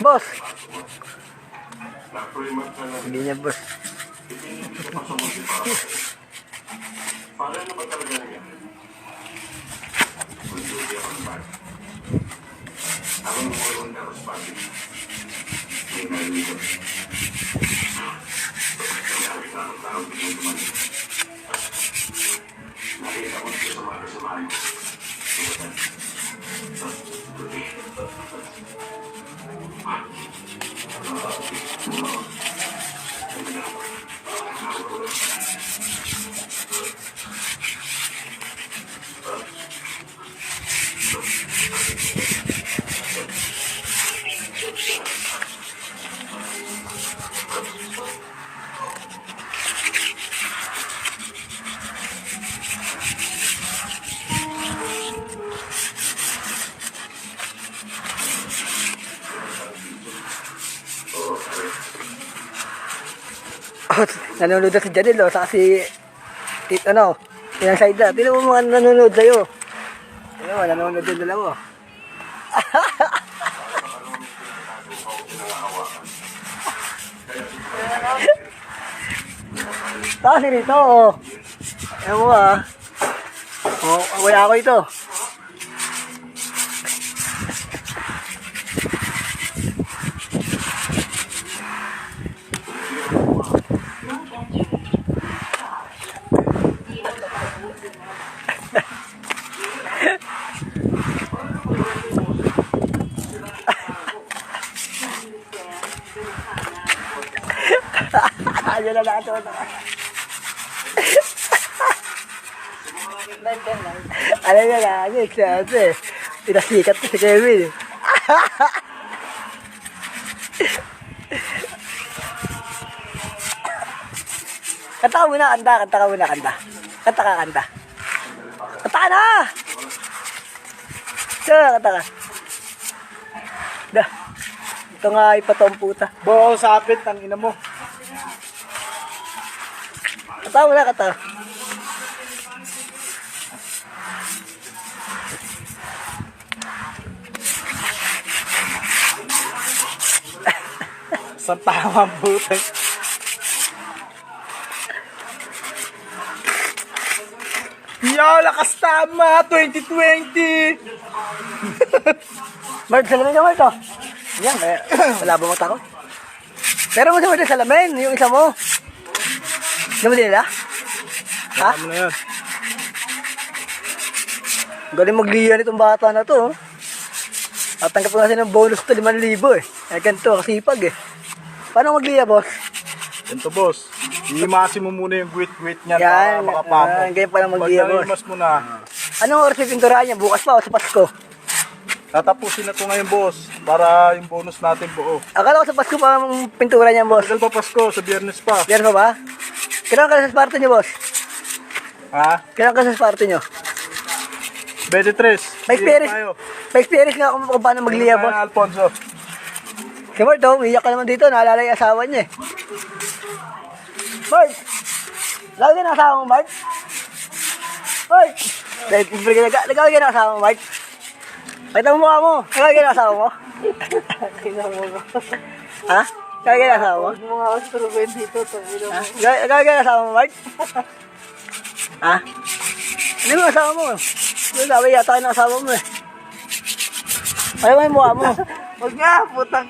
Boss. Hindi niya, boss. Nanonood na si Janil, oh, saka si ano, yung side na. Tignan mo mga nanonood sa'yo. Tignan mo, nanonood din dalawa. Kasi rito, oh. Ayan mo, ah. Oh, wala ako ito. Ayan na nato. Alam niya na, pinasikat ko si Kevin. Kanta ka muna, kanta. Kanta ka muna, kanta. Kanta ka, kanta. Kanta ka na! Kanta ka. Dah. Ito nga ipatong puta. Bawa ko sa apit, ang ina mo. Kanta mo na, kanta. Sa tamang butang. Yo, lakas tama! 2020! Mark, salamin ka, Mark, oh. Yan, malabo mo tako. Pero mo sa salamin, yung isa mo. Hindi mo din nila? Ha? Ano na yan? Galing magliyan itong bata na to, oh. At tanggap ko kasi ng bonus to 5,000 eh. Ay, ganito, kasipag eh. Paano magliya, boss? Ganito, boss. Iimasin mo muna yung gwit-gwit niya Yan, para makapamo. ganyan pala magliya, boss. Pag nalimas mo na, Anong oras yung pinturahan niya? Bukas pa o sa Pasko? tatapusin na ito ngayon, boss. Para yung bonus natin buo. Akala ko sa Pasko pa ang pintura niya, boss. Tagal pa Pasko, sa Biyernes pa. Yan pa ba? Kailangan ka sa Sparta niyo, boss. Ha? Kailangan ka sa Sparta niyo. 23. May experience nga kung paano magliya, boss. Alfonso. Si Bart, oh, umiyak ka naman dito. Naalala yung asawa niya eh. Bart! Lagi na asawa mo, Bart? Bart! Nagawin ka na asawa mo, Bart? Pakita mo mukha mo. Nagawin ka na asawa mo? Ha? Nagawin ka na asawa mo? Mga instrument dito. Ha? Nagawin ka na asawa mo, Bart? Ha? Hindi mo asawa mo. Sabi yata kayo ng asawa mo eh. Ayaw mo yung mukha mo. Huwag nga, putang.